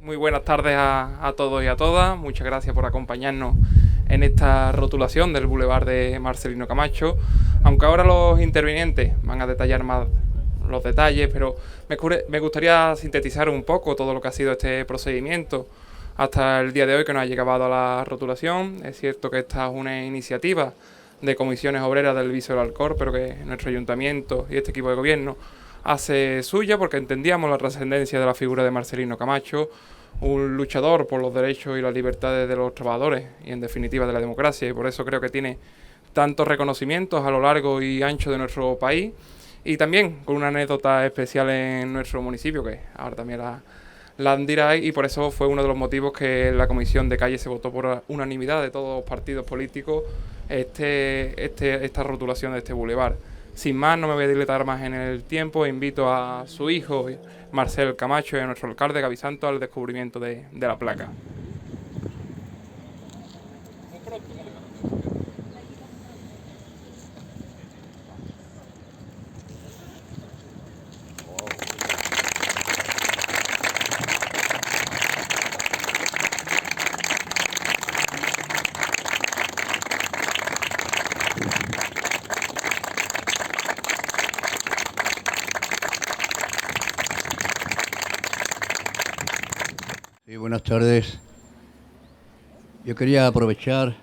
Muy buenas tardes a todos y a todas. Muchas gracias por acompañarnos en esta rotulación del Boulevard de Marcelino Camacho. Aunque ahora los intervinientes van a detallar más los detalles, pero me gustaría sintetizar un poco todo lo que ha sido este procedimiento hasta el día de hoy que nos ha llegado a la rotulación. Es cierto que esta es una iniciativa de comisiones obreras del Viso del Alcor, pero que nuestro ayuntamiento y este equipo de gobierno hace suya porque entendíamos la trascendencia de la figura de Marcelino Camacho, un luchador por los derechos y las libertades de los trabajadores y en definitiva de la democracia, y por eso creo que tiene tantos reconocimientos a lo largo y ancho de nuestro país, y también con una anécdota especial en nuestro municipio que ahora también la dirá, y por eso fue uno de los motivos que en la comisión de calle se votó por unanimidad de todos los partidos políticos esta rotulación de este bulevar. Sin más, no me voy a dilatar más en el tiempo. Invito a su hijo, Marcel Camacho, y a nuestro alcalde, Gaby Santos, al descubrimiento de la placa. Sí, buenas tardes. Yo quería aprovechar,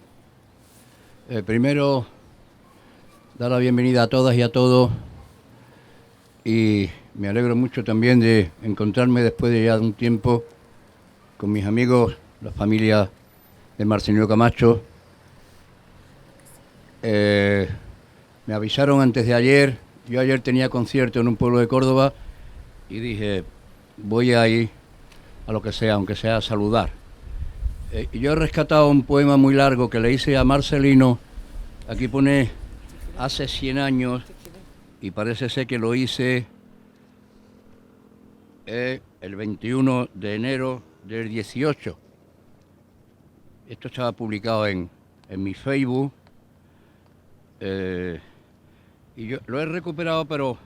primero, dar la bienvenida a todas y a todos, y me alegro mucho también de encontrarme después de ya un tiempo con mis amigos, la familia de Marcelino Camacho. Me avisaron antes de ayer, yo ayer tenía concierto en un pueblo de Córdoba y dije, voy a ir a lo que sea, aunque sea a saludar. Y yo he rescatado un poema muy largo que le hice a Marcelino, aquí pone hace 100 años, y parece ser que lo hice el 21 de enero del 18. Esto estaba publicado en mi Facebook, y yo lo he recuperado, pero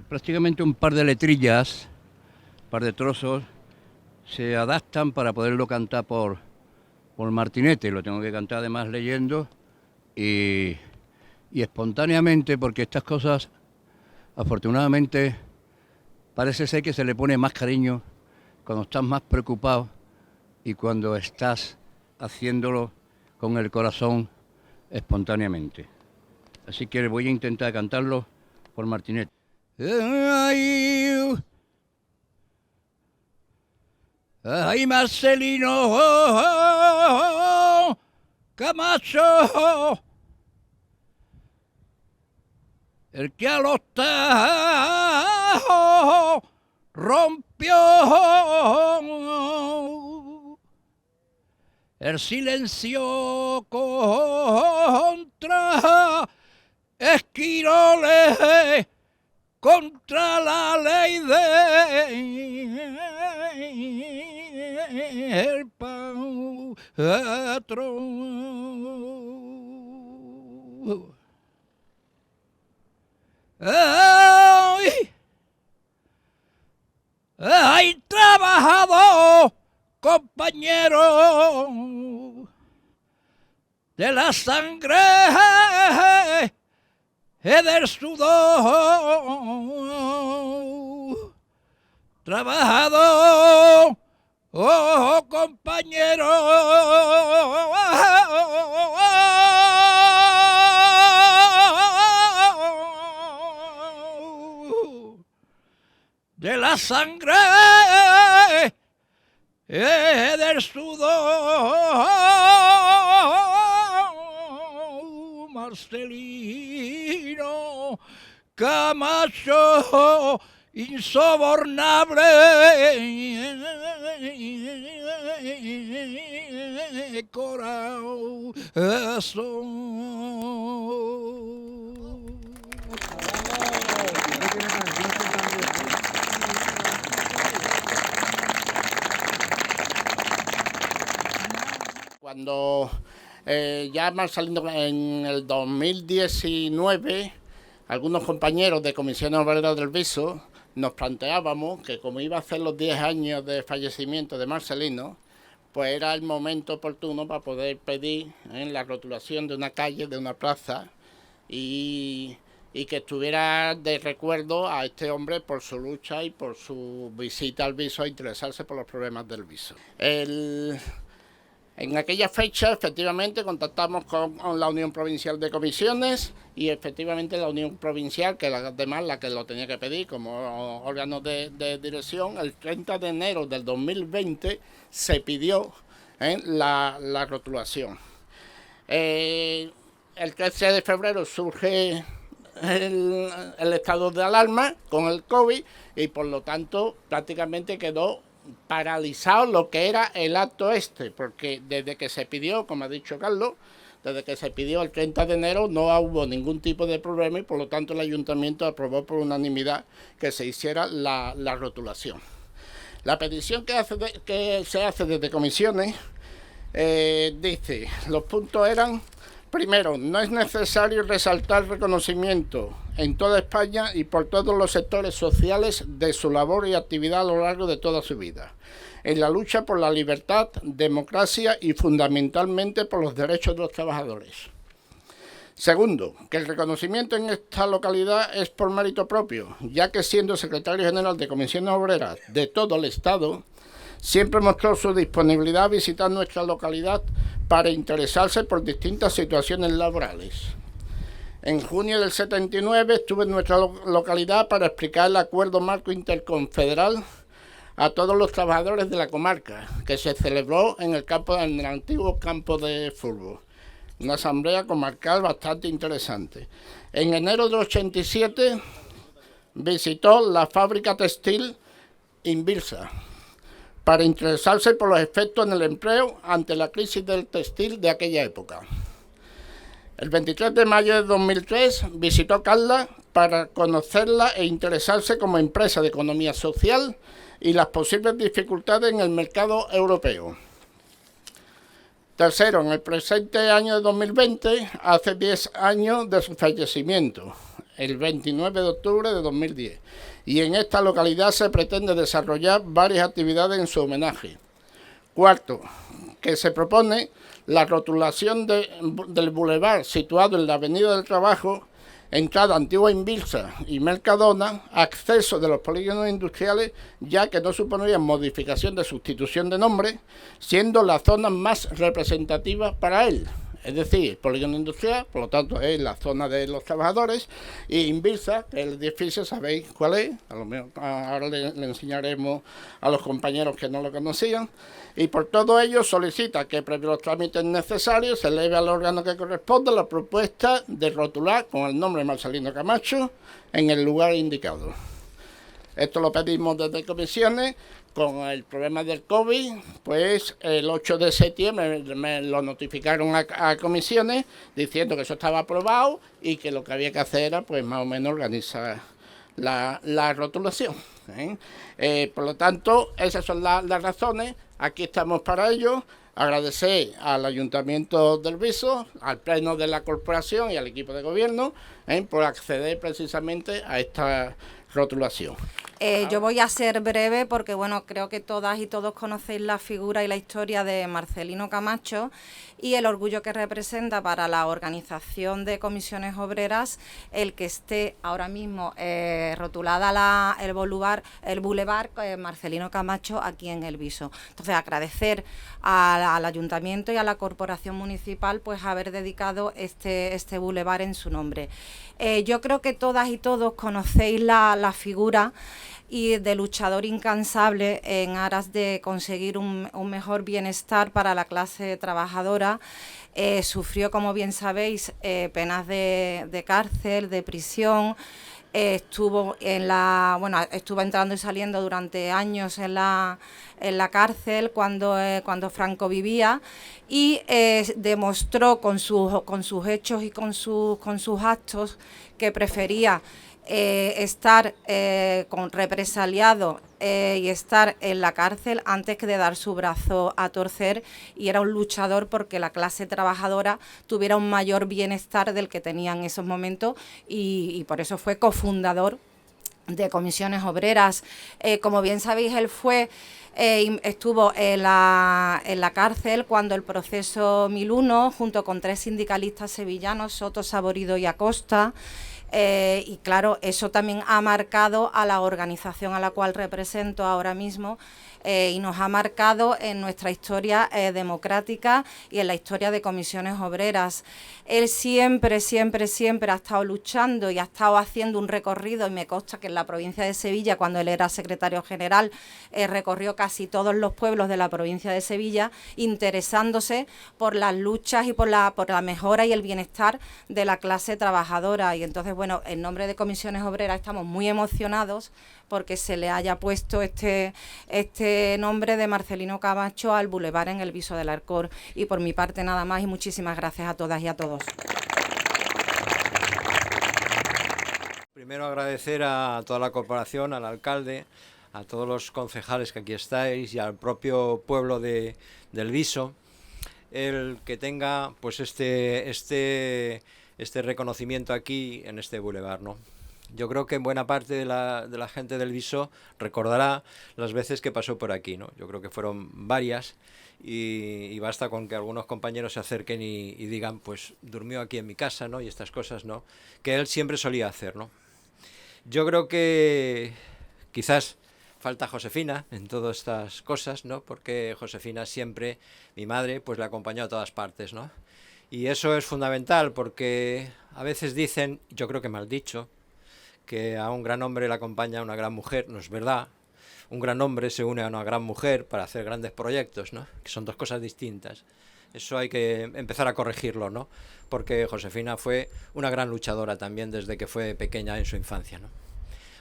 prácticamente un par de letrillas, un par de trozos, se adaptan para poderlo cantar por Martinete. Lo tengo que cantar además leyendo y espontáneamente, porque estas cosas, afortunadamente, parece ser que se le pone más cariño cuando estás más preocupado y cuando estás haciéndolo con el corazón espontáneamente. Así que voy a intentar cantarlo por Martinete. Ay, Marcelino Camacho, el que a los tajos rompió el silencio contra Esquiroles, contra la ley del patrón. ¡Ay, trabajador, compañero de la sangre del sudor! Trabajador, oh, compañero de la sangre del sudor, Marcelino Camacho, insobornable corazón. Cuando ya más saliendo en el 2019, algunos compañeros de Comisiones Obreras del Viso nos planteábamos que como iba a ser los 10 años de fallecimiento de Marcelino, pues era el momento oportuno para poder pedir la rotulación de una calle, de una plaza, y que estuviera de recuerdo a este hombre por su lucha y por su visita al Viso a interesarse por los problemas del Viso. En aquella fecha, efectivamente, contactamos con la Unión Provincial de Comisiones y efectivamente la Unión Provincial, que además la que lo tenía que pedir como órgano de dirección, el 30 de enero del 2020 se pidió la rotulación. El 13 de febrero surge el estado de alarma con el COVID y por lo tanto prácticamente quedó paralizado lo que era el acto porque desde que se pidió, como ha dicho Carlos, desde que se pidió el 30 de enero no hubo ningún tipo de problema y por lo tanto el ayuntamiento aprobó por unanimidad que se hiciera la rotulación. La petición que se hace desde comisiones dice, los puntos eran: primero, no es necesario resaltar reconocimiento en toda España y por todos los sectores sociales de su labor y actividad a lo largo de toda su vida, en la lucha por la libertad, democracia y fundamentalmente por los derechos de los trabajadores. Segundo, que el reconocimiento en esta localidad es por mérito propio, ya que siendo secretario general de Comisiones Obreras de todo el Estado, siempre mostró su disponibilidad a visitar nuestra localidad para interesarse por distintas situaciones laborales. En junio del 79 estuve en nuestra localidad para explicar el acuerdo marco interconfederal a todos los trabajadores de la comarca, que se celebró en el antiguo campo de fútbol. Una asamblea comarcal bastante interesante. En enero del 87 visitó la fábrica textil Invirsa para interesarse por los efectos en el empleo ante la crisis del textil de aquella época. El 23 de mayo de 2003 visitó Carla para conocerla e interesarse como empresa de economía social y las posibles dificultades en el mercado europeo. Tercero, en el presente año de 2020, hace 10 años de su fallecimiento, el 29 de octubre de 2010, y en esta localidad se pretende desarrollar varias actividades en su homenaje. Cuarto, que se propone la rotulación del bulevar situado en la Avenida del Trabajo, entrada antigua Invirsa y Mercadona, acceso de los polígonos industriales, ya que no supondrían modificación de sustitución de nombre, siendo la zona más representativa para él. Es decir, polígono industrial, por lo tanto es la zona de los trabajadores, y Invirsa, el edificio, sabéis cuál es, a lo mejor ahora le enseñaremos a los compañeros que no lo conocían, y por todo ello solicita que previo los trámites necesarios se eleve al órgano que corresponda la propuesta de rotular con el nombre Marcelino Camacho en el lugar indicado. Esto lo pedimos desde comisiones. Con el problema del COVID, pues el 8 de septiembre me lo notificaron a comisiones diciendo que eso estaba aprobado y que lo que había que hacer era pues más o menos organizar la rotulación. Por lo tanto, esas son las razones. Aquí estamos para ello. Agradecer al Ayuntamiento del Viso, al Pleno de la Corporación y al equipo de gobierno por acceder precisamente a esta rotulación. Yo voy a ser breve porque, bueno, creo que todas y todos conocéis la figura y la historia de Marcelino Camacho y el orgullo que representa para la organización de comisiones obreras el que esté ahora mismo rotulada el bulevar Marcelino Camacho aquí en El Viso. Entonces, agradecer al Ayuntamiento y a la Corporación Municipal pues haber dedicado este bulevar en su nombre. Yo creo que todas y todos conocéis la figura y de luchador incansable en aras de conseguir un mejor bienestar para la clase trabajadora. Sufrió, como bien sabéis, penas de cárcel, de prisión. Estuvo entrando y saliendo durante años en la cárcel cuando Franco vivía y demostró con sus hechos y con sus actos que prefería estar represaliado y estar en la cárcel antes que de dar su brazo a torcer, y era un luchador porque la clase trabajadora tuviera un mayor bienestar del que tenía en esos momentos y por eso fue cofundador de Comisiones Obreras. Como bien sabéis, él estuvo en la cárcel cuando el proceso 1001, junto con 3 sindicalistas sevillanos, Soto, Saborido y Acosta. Y claro, eso también ha marcado a la organización a la cual represento ahora mismo, y nos ha marcado en nuestra historia democrática y en la historia de Comisiones Obreras. Él siempre ha estado luchando y ha estado haciendo un recorrido, y me consta que en la provincia de Sevilla, cuando él era secretario general, recorrió casi todos los pueblos de la provincia de Sevilla, interesándose por las luchas y por la mejora y el bienestar de la clase trabajadora. Y entonces, bueno, en nombre de Comisiones Obreras estamos muy emocionados porque se le haya puesto este nombre de Marcelino Camacho al bulevar en el Viso del Arcor. Y por mi parte nada más, y muchísimas gracias a todas y a todos. Primero agradecer a toda la corporación, al alcalde, a todos los concejales que aquí estáis y al propio pueblo del Viso, el que tenga pues este reconocimiento aquí en este bulevar, ¿no? Yo creo que buena parte de la gente del Viso recordará las veces que pasó por aquí, ¿no? Yo creo que fueron varias y basta con que algunos compañeros se acerquen y digan, pues durmió aquí en mi casa, ¿no? Y estas cosas, ¿no? Que él siempre solía hacer, ¿no? Yo creo que quizás falta Josefina en todas estas cosas, ¿no? Porque Josefina siempre, mi madre, pues le acompañó a todas partes, ¿no? Y eso es fundamental porque a veces dicen, yo creo que mal dicho, que a un gran hombre le acompaña una gran mujer. No es verdad. Un gran hombre se une a una gran mujer para hacer grandes proyectos, ¿no? Que son dos cosas distintas. Eso hay que empezar a corregirlo, ¿no? Porque Josefina fue una gran luchadora también desde que fue pequeña en su infancia, ¿no?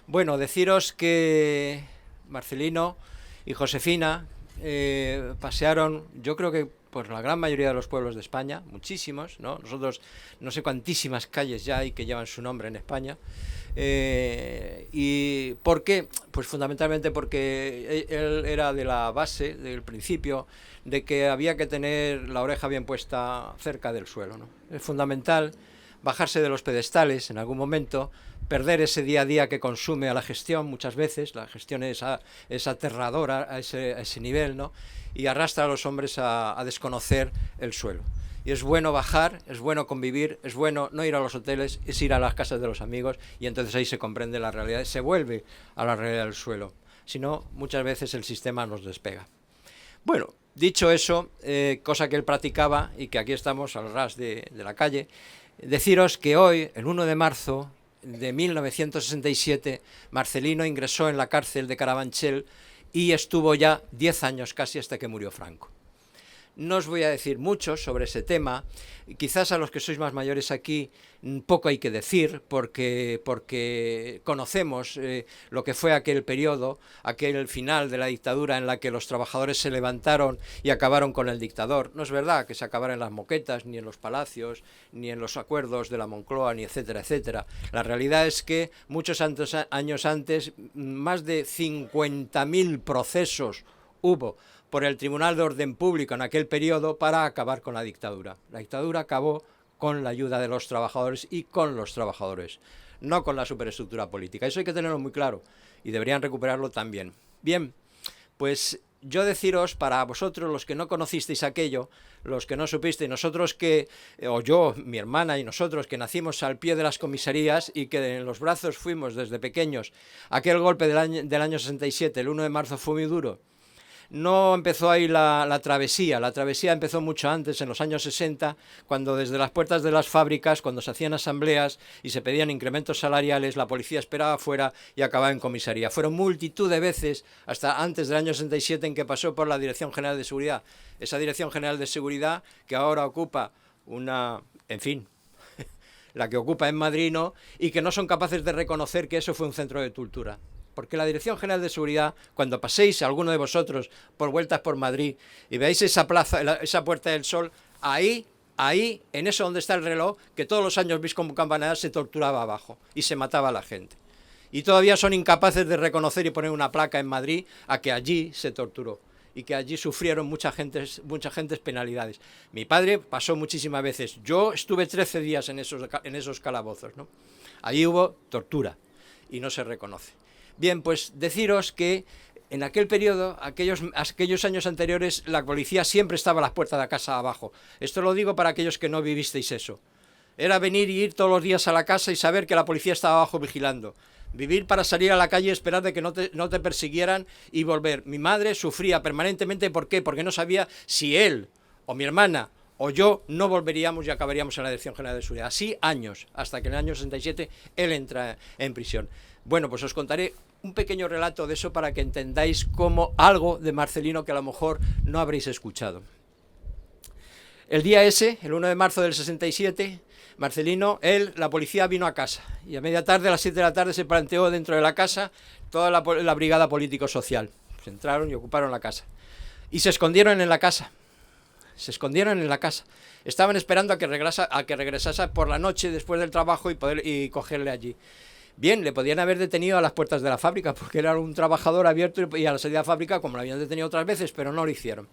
Bueno, deciros que Marcelino y Josefina pasearon, yo creo que por la gran mayoría de los pueblos de España, muchísimos, ¿no? Nosotros no sé cuantísimas calles ya hay que llevan su nombre en España. ¿Y por qué? Pues fundamentalmente porque él era de la base, del principio, de que había que tener la oreja bien puesta cerca del suelo, ¿no? Es fundamental bajarse de los pedestales en algún momento, perder ese día a día que consume a la gestión muchas veces. La gestión es aterradora a ese nivel, ¿no? Y arrastra a los hombres a desconocer el suelo. Y es bueno bajar, es bueno convivir, es bueno no ir a los hoteles, es ir a las casas de los amigos, y entonces ahí se comprende la realidad, se vuelve a la realidad del suelo. Si no, muchas veces el sistema nos despega. Bueno, dicho eso, cosa que él practicaba y que aquí estamos al ras de la calle, deciros que hoy, el 1 de marzo de 1967, Marcelino ingresó en la cárcel de Carabanchel y estuvo ya 10 años casi hasta que murió Franco. No os voy a decir mucho sobre ese tema, quizás a los que sois más mayores aquí poco hay que decir, porque conocemos lo que fue aquel periodo, aquel final de la dictadura en la que los trabajadores se levantaron y acabaron con el dictador. No es verdad que se acabara en las moquetas, ni en los palacios, ni en los acuerdos de la Moncloa, ni etcétera, etcétera. La realidad es que muchos años antes, más de 50.000 procesos hubo por el Tribunal de Orden Público en aquel periodo para acabar con la dictadura. La dictadura acabó con la ayuda de los trabajadores y con los trabajadores, no con la superestructura política. Eso hay que tenerlo muy claro y deberían recuperarlo también. Bien, pues yo deciros, para vosotros, los que no conocisteis aquello, los que no supisteis, nosotros que, o yo, mi hermana y nosotros, que nacimos al pie de las comisarías y que en los brazos fuimos desde pequeños, aquel golpe del año 67, el 1 de marzo fue muy duro. No empezó ahí la travesía empezó mucho antes, en los años 60, cuando desde las puertas de las fábricas, cuando se hacían asambleas y se pedían incrementos salariales, la policía esperaba afuera y acababa en comisaría. Fueron multitud de veces, hasta antes del año 67, en que pasó por la Dirección General de Seguridad. Esa Dirección General de Seguridad que ahora ocupa la que ocupa en Madrid, ¿no? Y que no son capaces de reconocer que eso fue un centro de tortura. Porque la Dirección General de Seguridad, cuando paséis alguno de vosotros por vueltas por Madrid y veáis esa plaza, esa Puerta del Sol, ahí, en eso donde está el reloj, que todos los años veis como campanadas, se torturaba abajo y se mataba a la gente. Y todavía son incapaces de reconocer y poner una placa en Madrid a que allí se torturó y que allí sufrieron muchas gentes penalidades. Mi padre pasó muchísimas veces. Yo estuve 13 días en esos calabozos, ¿no? Allí hubo tortura. y no se reconoce. Bien, pues deciros que en aquel periodo, aquellos años anteriores, la policía siempre estaba a las puertas de la casa abajo. Esto lo digo para aquellos que no vivisteis eso. Era venir y ir todos los días a la casa y saber que la policía estaba abajo vigilando. Vivir para salir a la calle y esperar de que no te persiguieran y volver. Mi madre sufría permanentemente. ¿Por qué? Porque no sabía si él o mi hermana o yo no volveríamos y acabaríamos en la Dirección General de Seguridad. Así años, hasta que en el año 67 él entra en prisión. Bueno, pues os contaré un pequeño relato de eso para que entendáis como algo de Marcelino que a lo mejor no habréis escuchado. El día ese, el 1 de marzo del 67, Marcelino, la policía vino a casa y a media tarde, a las 7 de la tarde, se planteó dentro de la casa toda la brigada político-social. Pues entraron y ocuparon la casa. Y se escondieron en la casa. Se escondieron en la casa. Estaban esperando a que regresase por la noche después del trabajo y cogerle allí. Bien, le podían haber detenido a las puertas de la fábrica porque era un trabajador abierto y a la salida de la fábrica, como lo habían detenido otras veces, pero no lo hicieron.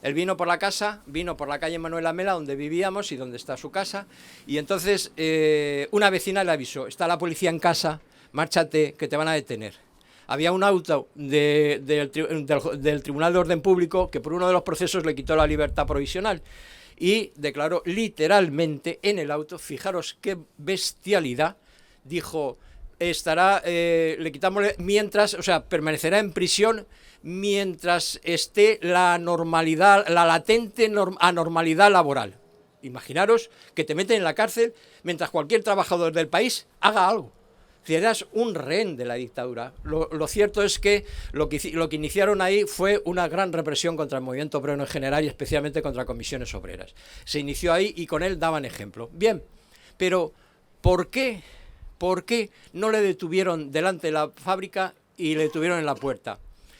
Él vino por la casa, vino por la calle Manuel Amela, donde vivíamos y donde está su casa, y entonces una vecina le avisó: está la policía en casa, márchate, que te van a detener. Había un auto del Tribunal de Orden Público que por uno de los procesos le quitó la libertad provisional y declaró literalmente en el auto, fijaros qué bestialidad, dijo: le quitamos mientras, o sea, permanecerá en prisión mientras esté la normalidad, la latente anormalidad laboral. Imaginaros que te meten en la cárcel mientras cualquier trabajador del país haga algo. Si eras un rehén de la dictadura. Lo cierto es que lo que iniciaron ahí fue una gran represión contra el movimiento obrero en general y especialmente contra comisiones obreras. Se inició ahí y con él daban ejemplo. Bien, pero ¿por qué no le detuvieron delante de la fábrica y le detuvieron en la puerta?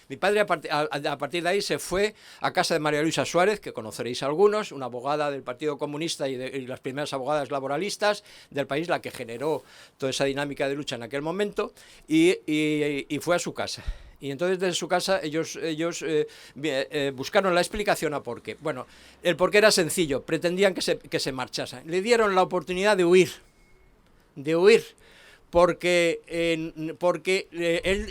Mi padre a partir de ahí se fue a casa de María Luisa Suárez, que conoceréis algunos, una abogada del Partido Comunista y las primeras abogadas laboralistas del país, la que generó toda esa dinámica de lucha en aquel momento, y fue a su casa. Y entonces desde su casa ellos buscaron la explicación a por qué. Bueno, el por qué era sencillo: pretendían que se marchasen. Le dieron la oportunidad de huir, porque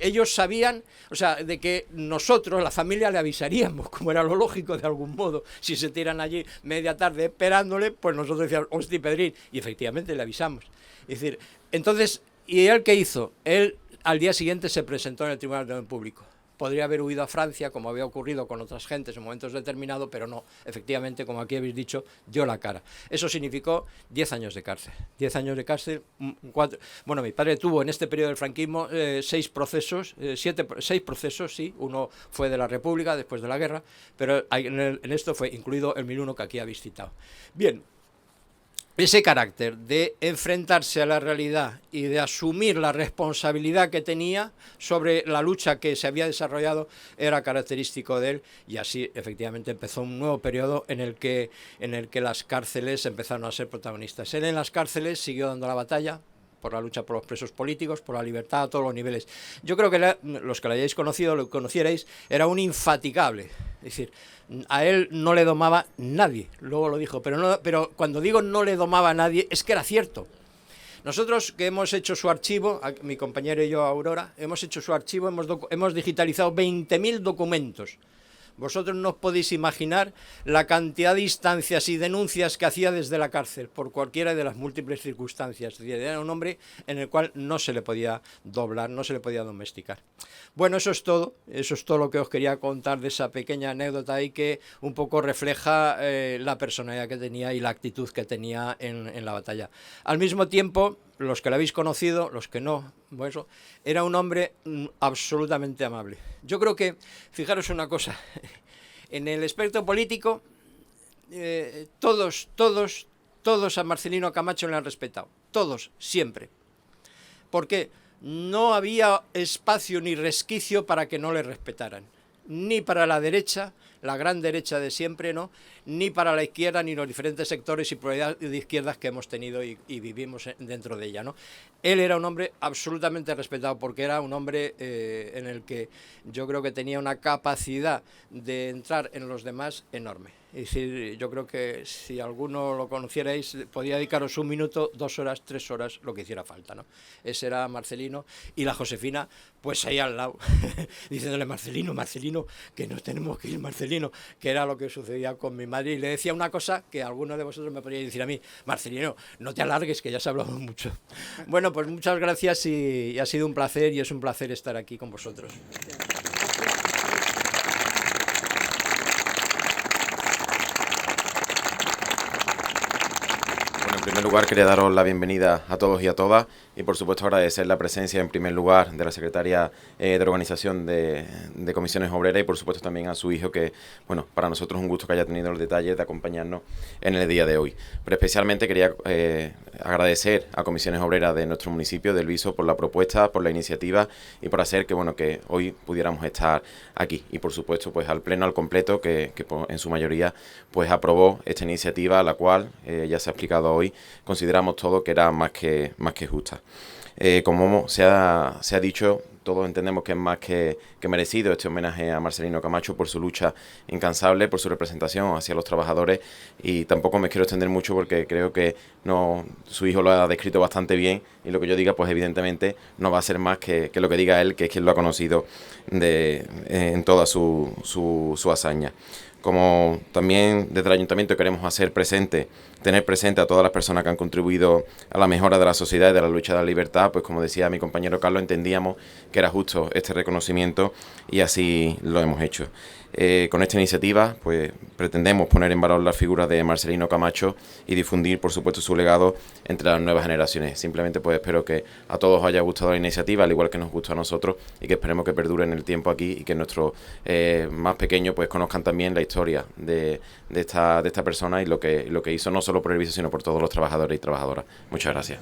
ellos sabían, o sea, de que nosotros, la familia, le avisaríamos, como era lo lógico de algún modo. Si se tiran allí media tarde esperándole, pues nosotros decíamos: hostia, Pedrín, y efectivamente le avisamos. Es decir, entonces, ¿y él qué hizo? Él al día siguiente se presentó en el Tribunal de Orden Público. Podría haber huido a Francia, como había ocurrido con otras gentes en momentos determinados, pero no, efectivamente, como aquí habéis dicho, dio la cara. Eso significó 10 años de cárcel. 10 años de cárcel, bueno, mi padre tuvo en este periodo del franquismo 6 procesos, 6 procesos, sí, uno fue de la República después de la guerra, pero en esto fue incluido el 1001 que aquí habéis citado. Bien. Ese carácter de enfrentarse a la realidad y de asumir la responsabilidad que tenía sobre la lucha que se había desarrollado era característico de él, y así efectivamente empezó un nuevo periodo en el que las cárceles empezaron a ser protagonistas. Él en las cárceles siguió dando la batalla por la lucha por los presos políticos, por la libertad a todos los niveles. Yo creo que los que lo hayáis conocido, lo conocierais, era un infatigable. Es decir, a él no le domaba nadie, luego lo dijo, pero cuando digo no le domaba a nadie, es que era cierto. Nosotros que hemos hecho su archivo, mi compañero y yo, Aurora, hemos hecho su archivo, hemos digitalizado 20.000 documentos. Vosotros no os podéis imaginar la cantidad de instancias y denuncias que hacía desde la cárcel, por cualquiera de las múltiples circunstancias. Era un hombre en el cual no se le podía doblar, no se le podía domesticar. Bueno, eso es todo lo que os quería contar de esa pequeña anécdota ahí que un poco refleja la personalidad que tenía y la actitud que tenía en la batalla. Al mismo tiempo, los que lo habéis conocido, los que no, bueno, era un hombre absolutamente amable. Yo creo que, fijaros una cosa, en el espectro político, todos a Marcelino Camacho le han respetado, todos, siempre. Porque no había espacio ni resquicio para que no le respetaran, ni para la derecha, la gran derecha de siempre, ¿no?, ni para la izquierda, ni los diferentes sectores y pluralidad de izquierdas que hemos tenido y vivimos dentro de ella, ¿no? Él era un hombre absolutamente respetado porque era un hombre en el que yo creo que tenía una capacidad de entrar en los demás enorme. Es decir, yo creo que si alguno lo conocierais, podía dedicaros 1 minuto, 2 horas, 3 horas, lo que hiciera falta, ¿no? Ese era Marcelino, y la Josefina, pues ahí al lado, diciéndole: Marcelino, Marcelino, que nos tenemos que ir, Marcelino, que era lo que sucedía con mi madre, y le decía una cosa que alguno de vosotros me podría decir a mí: Marcelino, no te alargues, que ya se ha hablado mucho. Bueno, pues muchas gracias, y ha sido un placer, y es un placer estar aquí con vosotros. En primer lugar, quería daros la bienvenida a todos y a todas, y por supuesto agradecer la presencia en primer lugar de la secretaria de organización de Comisiones Obreras, y por supuesto también a su hijo, que bueno, para nosotros es un gusto que haya tenido el detalle de acompañarnos en el día de hoy. Pero especialmente quería agradecer a Comisiones Obreras de nuestro municipio del Viso por la propuesta, por la iniciativa, y por hacer que hoy pudiéramos estar aquí, y por supuesto pues al pleno al completo, que en su mayoría pues aprobó esta iniciativa, la cual ya se ha explicado hoy, consideramos todo que era más que justa. Como se ha dicho, todos entendemos que es más que merecido este homenaje a Marcelino Camacho por su lucha incansable, por su representación hacia los trabajadores, y tampoco me quiero extender mucho porque creo que su hijo lo ha descrito bastante bien, y lo que yo diga pues evidentemente no va a ser más que lo que diga él, que es quien lo ha conocido en toda su hazaña. Como también desde el Ayuntamiento queremos tener presente a todas las personas que han contribuido a la mejora de la sociedad y de la lucha de la libertad, pues como decía mi compañero Carlos, entendíamos que era justo este reconocimiento, y así lo hemos hecho. Con esta iniciativa pues pretendemos poner en valor la figura de Marcelino Camacho y difundir por supuesto su legado entre las nuevas generaciones. Simplemente pues espero que a todos os haya gustado la iniciativa, al igual que nos gustó a nosotros, y que esperemos que perdure en el tiempo aquí, y que nuestros más pequeños pues conozcan también la historia de esta persona y lo que hizo, no solo por el Viso, sino por todos los trabajadores y trabajadoras. Muchas gracias.